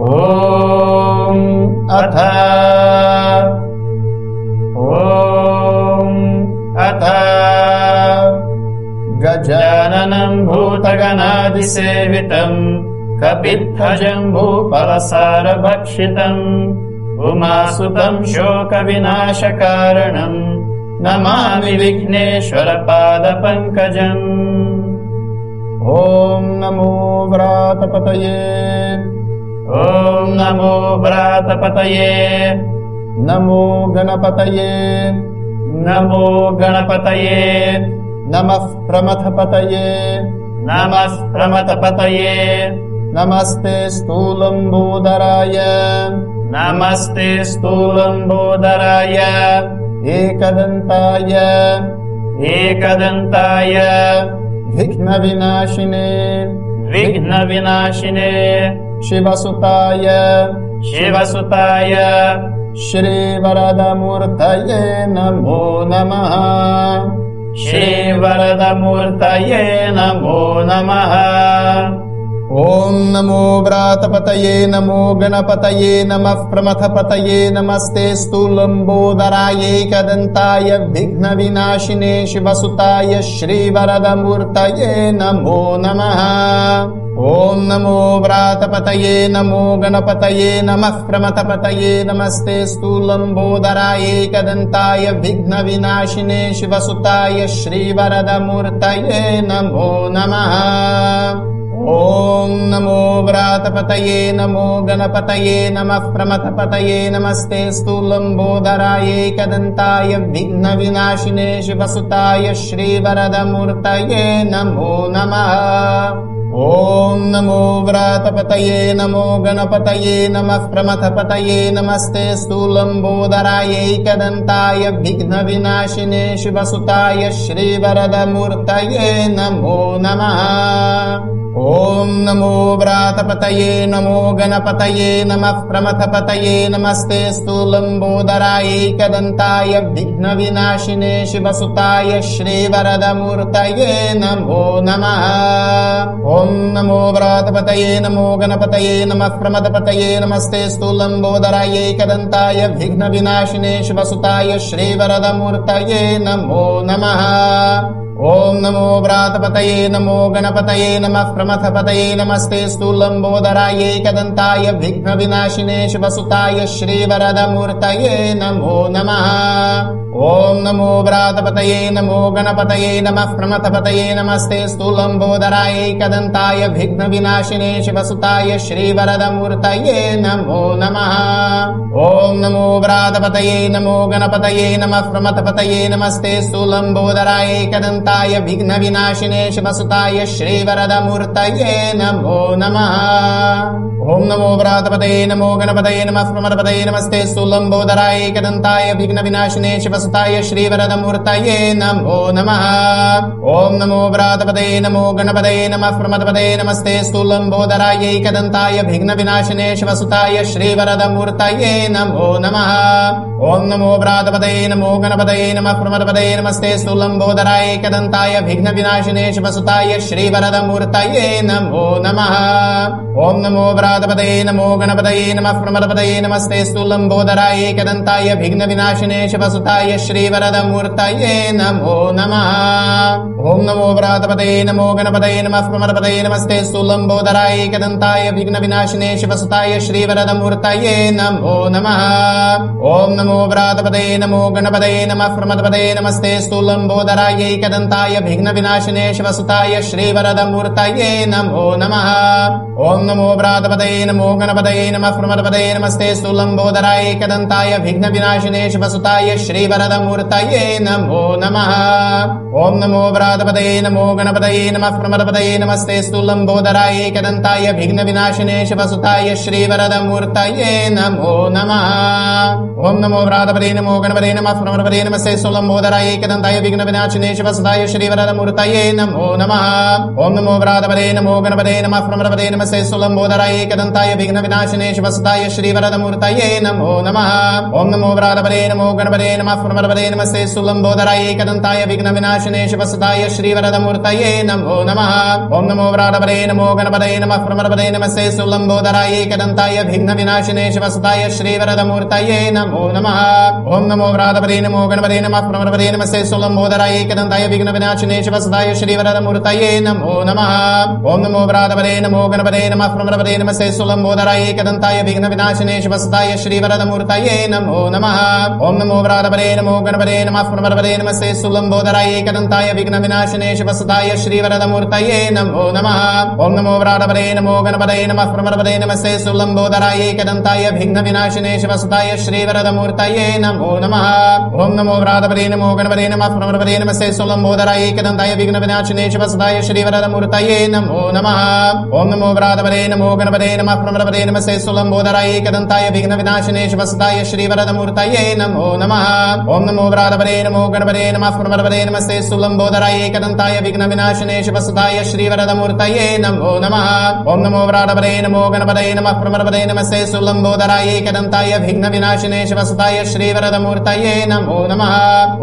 ॐ अथ गजाननं भूतगणादिसेवितं कपित्थजम्बूफलसारभक्षितम् उमासुतं शोकविनाशकारणं नमामि विघ्नेश्वरपादपङ्कजम्। ॐ नमो व्रातपतये। ॐ नमो व्रातपतये। नमो गणपतये। नमो गणपतये। नमः प्रमथपतये। नमः प्रमथपतये। नमस्ते स्थूलम्बोदराय। नमस्ते स्थूलम्बोदराय। एकदन्ताय। एकदन्ताय। विघ्नविनाशिने। विघ्नविनाशिने। शिवसुताय। शिवसुताय। श्रीवरदमूर्तये नमो नमः। श्रीवरदमूर्तये नमो नमः। ॐ नमो व्रातपतये। नमो गणपतये। नमः प्रमथपतये। नमस्ते स्थूलम्बोदराय एकदन्ताय विघ्नविनाशिने शिवसुताय श्रीवरदमूर्तये नमो नमः। ॐ नमो व्रातपतये। नमो गणपतये। नमः प्रमथपतये। नमस्ते स्थूलम्बोदराय एकदन्ताय विघ्नविनाशिने शिवसुताय श्रीवरदमूर्तये नमो नमः। ॐ नमो व्रातपतये। नमो गणपतये। नमः प्रमथपतये। नमस्ते स्थूलम्बोदराय एकदन्ताय विघ्नविनाशिने शिवसुताय श्रीवरदमूर्तये नमो नमः। ॐ नमो व्रातपतये। नमो गणपतये। नमः प्रमथपतये। नमस्ते स्थूलम्बोदराय एकदन्ताय विघ्नविनाशिने शिवसुताय श्रीवरदमूर्तये नमो नमः। ॐ नमो व्रातपतये। नमो गणपतये। नमः प्रमथपतये। नमस्ते स्थूलम्बोदराय एकदन्ताय विघ्नविनाशिने शिवसुताय श्रीवरदमूर्तये नमो नमः। ॐ नमो व्रातपतये। नमो गणपतये। नमः प्रमथपतये। नमस्ते स्थूलम्बोदराय एकदन्ताय विघ्नविनाशिने शिवसुताय श्रीवरदमूर्तये नमो नमः। ॐ नमो व्रातपतये। नमो गणपतये। नमः प्रमथपतये। नमस्ते स्थूलम्बोदराय एकदन्ताय विघ्नविनाशिने शिवसुताय श्रीवरदमूर्तये नमो नमः। ॐ नमो व्रातपतये। नमो गणपतये। नमः प्रमथपतये। नमस्ते स्थूलम्बोदराय एकदन्ताय विघ्नविनाशिने शिवसुताय श्रीवरदमूर्तये नमो नमः। ॐ नमो व्रातपतये। नमो गणपतये। नमः प्रमथपतये। नमस्ते स्थूलम्बोदराय एकदन्ताय विघ्नविनाशिने शिवसुताय श्रीवरदमूर्तये नमो नमः। ॐ नमो व्रातपतये। नमो गणपतये। नमः प्रमथपतये। नमस्ते स्थूलम्बोदराय एकदन्ताय विघ्नविनाशिने शिवसुताय श्रीवरदमूर्तये नमो नमः। ॐ नमो व्रातपतये। नमो गणपतये। नमः प्रमथपतये। नमस्ते स्थूलम्बोदराय एकदन्ताय विघ्नविनाशिने शिवसुताय श्रीवरदमूर्तये नमो नमः। ॐ नमो व्रातपतये। नमो गणपतये। नमः प्रमथपतये। नमस्ते स्थूलम्बोदराय एकदन्ताय विघ्नविनाशिने शिवसुताय श्रीवरदमूर्तये नमो नमः। ॐ नमो व्रातपतये। नमो गणपतये। नमः प्रमथपतये। नमस्ते स्थूलम्बोदराय एकदन्ताय विघ्नविनाशिने शिवसुताय श्रीवरदमूर्तये नमो नमः। ॐ नमो व्रातपतये। नमो गणपतये। नमः प्रमथपतये। नमस्ते स्थूलम्बोदराय एकदन्ताय विघ्नविनाशिने शिवसुताय श्रीवरदमूर्तये नमो नमः। ॐ नमो व्रातपतये। नमो गणपतये। नमः प्रमथपतये। नमस्ते स्थूलम्बोदराय एकदन्ताय विघ्नविनाशिने शिवसुताय श्रीवरदमूर्तये नमो नमः। ॐ नमो व्रातपतये। नमो गणपतये। नमः प्रमथपतये। नमस्ते स्थूलम्बोदराय एकदन्ताय विघ्नविनाशिने शिवसुताय श्रीवरदमूर्तये नमो नमः। ॐ नमो व्रातपतये। नमो गणपतये। नमः प्रमथपतये। नमस्ते स्थूलम्बोदराय एकदन्ताय विघ्नविनाशिने शिवसुताय श्रीवरदमूर्तये नमो नमः। ॐ नमो व्रातपतये। नमो गणपतये। नमः प्रमथपतये। नमस्ते स्थूलम्बोदराय एकदन्ताय विघ्नविनाशिने शिवसुताय श्रीवरदमूर्तये नमो नमः। ॐ नमो व्रातपतये। नमो गणपतये। नमः प्रमथपतये। नमस्ते सुलंबोदराय एकदंताय विघ्न विनाशिने शिवसुताय श्रीवरदमूर्तये नमो नमः। ओम नमो व्रातपदे नमो गणपते नमः प्रणवपदे नमस्ते सुलंबोदराय एकदंताय विघ्न विनाशिने शिवसुताय श्रीवरदमूर्तये नमो नमः। ओम नमो व्रातपदे नमो गणपते नमः प्रणवपदे नमस्ते सुलंबोदराय एकदंताय विघ्न विनाशिने शिवसुताय श्रीवरदमूर्तये नमो नमः। ओम नमो व्रातपदे नमो गणपते नमः प्रणवपदे नमस्ते सुलंबोदराय एकदंताय विघ्न विनाशिने शिवसुताय श्रीवरदमूर्तये नमो नमः। ओम नमो व्रातपदे नमो गणपते नमः प्रणवपदे नमस्ते सुलंबोदराय एकदंताय विघ्न विनाशिने शिवसुताय श्रीवरदमूर्तये नमो नमः। ओम नमो व्रातपदे नमो गणपते नमः प्रणवपदे नमस्ते सुलंबोदराय एकदंताय विघ्न विनाशिने शिवसुताय श्रीवरदमूर्तये नमो नमः। ओम नमो व्रातपदे नमो गणपते नमः प्रणवपदे नमस्ते सुलंबोदराय एकदंताय विघ्न विनाशिने शिवसुताय श्रीवरदमूर्तये नमो नमः। ओम नमो व्रातपदे नमो गणपते नमः प्रणवपदे नमस्ते सुलंबोदराय एकदंताय विघ्न विनाशिने शिवसुताय श्रीवरदमूर्तये नमो नमः। ओम नमो व्रातपदे नमो गणपते नमः प्रणवपदे नमस्ते सुलंबोदराय एकदंताय विघ्न विनाशिने शिवसुताय श्रीवरदमूर्तये नमो नमः। ओम नमो व्रातपदे नमो गणपते नमः प्रणवपदे नमस्ते सुलंबोदराय एकदंताय विघ्न विनाशिने शिवसुताय श्रीवरदमूर्तये नमो नमः। ओम नमो व्रातपदे नमो गणपते नमः प्रणवपदे नमस्ते सुलंबोदराय एकदंताय विघ्न विनाशिने शिवसुताय श्रीवरदमूर्तये नमो नमः।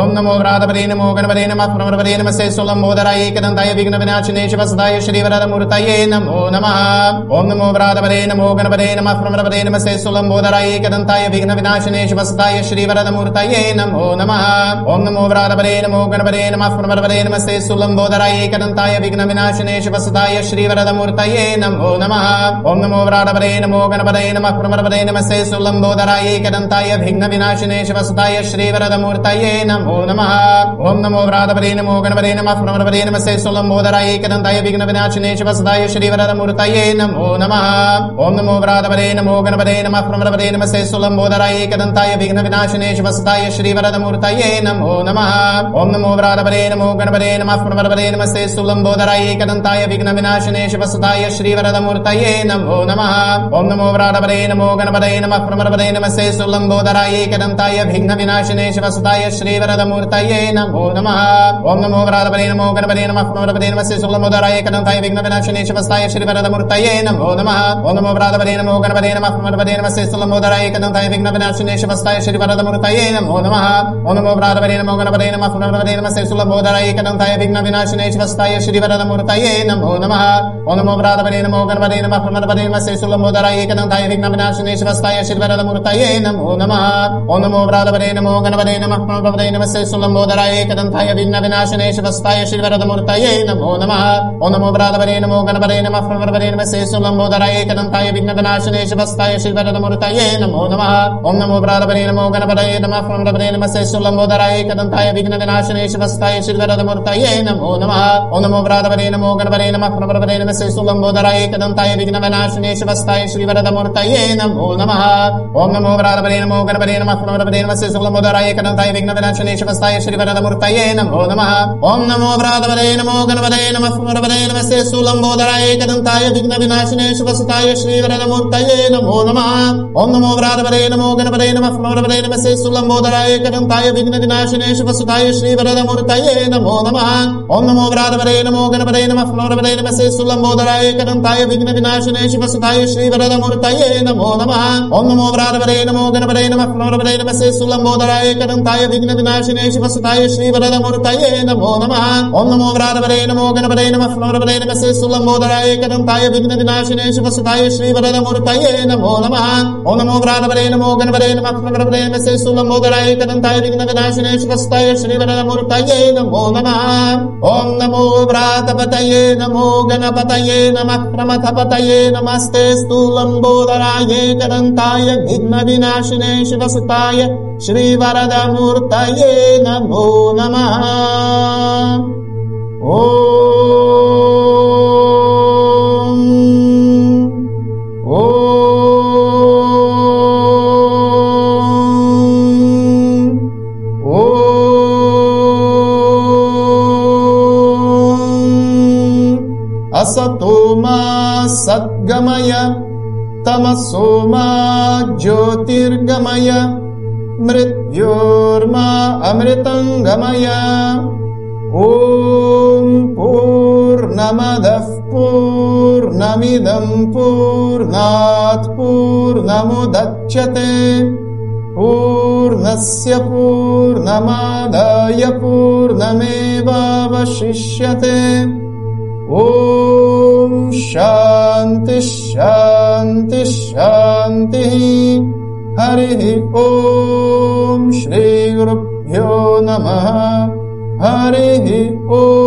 ओम नमो व्रातपदे नमो गणपते नमः प्रणवपदे नमस्ते सुलंबोदराय एकदंताय विघ्न विनाशिने शिवसुताय श्रीवरदमूर्तये नमो नमः। ओम नमो व्रातपदे नमो गणपते नमः प्रणवपदे नमस्ते सुलंबोदराय एकदंताय विघ्न विनाशिने शिवसुताय श्रीवरदमूर्तये नमो नमः। ओम नमो व्रातपदे नमो गणपते नमः प्रणवपदे नमस्ते सुलंबोदराय एकदंताय विघ्न विनाशिने शिवसुताय श्रीवरदमूर्तये नमो नमः। ओम नमो व्रातपदे नमो गणपते नमः प्रणवपदे नमस्ते सुलंबोदराय एकदंताय विघ्न विनाशिने शिवसुताय श्रीवरदमूर्तये नमो नमः। ओम नमो व्रातपदे नमो गणपते नमः प्रणवपदे नमस्ते सुलंबोदराय एकदंताय विघ्न विनाशिने शिवसुताय श्रीवरदमूर्तये नमो नमः। ओम नमो व्रातपदे नमो गणपते नमः प्रणवपदे नमस्ते सुलंबोदराय एकदंताय विघ्न विनाशिने शिवसुताय श्रीवरदमूर्तये नमो नमः। ओम नमो व्रातपदे नमो गणपते नमः प्रणवपदे नमस्ते सुलंबोदराय एकदंताय विघ्न विनाशिने शिवसुताय श्रीवरदमूर्तये नमो नमः। ओम नमो व्रातपदे नमो गणपते नमः प्रणवपदे नमस्ते सुलंबोदराय एकदंताय विघ्न विनाशिने शिवसुताय श्रीवरदमूर्तये नमो नमः। ओम नमो व्रातपदे नमो गणपते नमः प्रणवपदे नमस्ते सुलंबोदराय एकदंताय विघ्न विनाशिने शिवसुताय श्रीवरदमूर्तये नमो नमः। ओम नमो व्रातपदे नमो गणपते नमः प्रणवपदे नमस्ते सुलंबोदराय एकदंताय विघ्न विनाशिने शिवसुताय श्रीवरदमूर्तये नमो नमः। ओम नमो व्रातपदे नमो गणपते नमः प्रणवपदे नमस्ते सुलंबोदराय एकदंताय विघ्न विनाशिने शिवसुताय श्रीवरदमूर्तये नमो नमः। ओम नमो व्रातपदे नमो गणपते नमः प्रणवपदे नमस्ते सुलंबोदराय एकदंताय विघ्न विनाशिने शिवसुताय श्रीवरदमूर्तये नमो नमः। ओम नमो व्रातपदे नमो गणपते नमः प्रणवपदे नमस्ते सुलंबोदराय एकदंताय विघ्न विनाशिने शिवसुताय श्रीवरदमूर्तये नमो नमः। ओम नमो व्रातपदे नमो गणपते नमः प्रणवपदे नमस्ते सुलंबोदराय एकदंताय विघ्न विनाशिने शिवसुताय श्रीवरदमूर्तये नमो नमः। ओम नमो व्रातपदे नमो गणपते नमः प्रणवपदे नमस्ते सुलंबोदराय एकदंताय विघ्न विनाशिने शिवसुताय श्रीवरदमूर्तये नमो नमः। ओम नमो व्रातपदे नमो गणपते नमः प्रणवपदे नमस्ते सुलंबोदराय एकदंताय विघ्न विनाशिने शिवसुताय श्रीवरदमूर्तये नमो नमः। ओम नमो व्रातपदे नमो गणपते नमः प्रणवपदे नमस्ते सुलंबोदराय एकदंताय विघ्न विनाशिने शिवसुताय श्रीवरदमूर्तये नमो नमः। ओम नमो व्रातपदे नमो गणपते नमः प्रणवपदे नमस्ते सुलंबोदराय एकदंताय विघ्न विनाशिने शिवसुताय श्रीवरदमूर्तये नमो नमः। ओम नमो व्रातपदे नमो गणपते नमः प्रणवपदे नमस्ते सुलंबोदराय एकदंताय विघ्न विनाशिने शिवसुताय श्रीवरदमूर्तये नमो नमः। ओम नमो व्रातपदे नमो गणपते नमः प्रणवपदे नमस्ते सुलंबोदराय एकदंताय विघ्न विनाशिने शिवसुताय श्रीवरदमूर्तये नमो नमः। ओम नमो व्रातपदे नमो गणपते नमः प्रणवपदे नमस्ते सुलंबोदराय एकदंताय विघ्न विनाशिने शिवसुताय श्रीवरदमूर्तये नमो नमः। ओम नमो व्रातपदे नमो गणपते नमः प्रणवपदे नमस्ते सुलंबोदराय एकदंताय विघ्न विनाशिने शिवसुताय श्रीवरदमूर्तये नमो नमः। ओम नमो व्रातपदे नमो गणपते नमः प्रणवपदे नमस्ते सुलंबोदराय एकदंताय विघ्न विनाशिने शिवसुताय श्रीवरदमूर्तये नमो नमः। ओम नमो व्रातपतये नमो गणपतये नमः प्रमथपतये नमस्ते स्तुलंबोदराय एकदंताय विघ्न विनाशिने शिवसुताय श्रीवरदमूर्तये नमो नमः। ओम असतो मा सद्गमय तमसो मा ज्योतिर्गमय मृत्योर्मा अमृतं गमय। ओम पूर्णमदः पूर्णमिदं पूर्णात् पूर्णमुदच्यते पूर्णस्य पूर्णमादाय पूर्णमेवावशिष्यते ॐ शान्ति शान्ति शान्तिः हरिः ॐ श्रीगुरुभ्यो नमः हरिः ॐ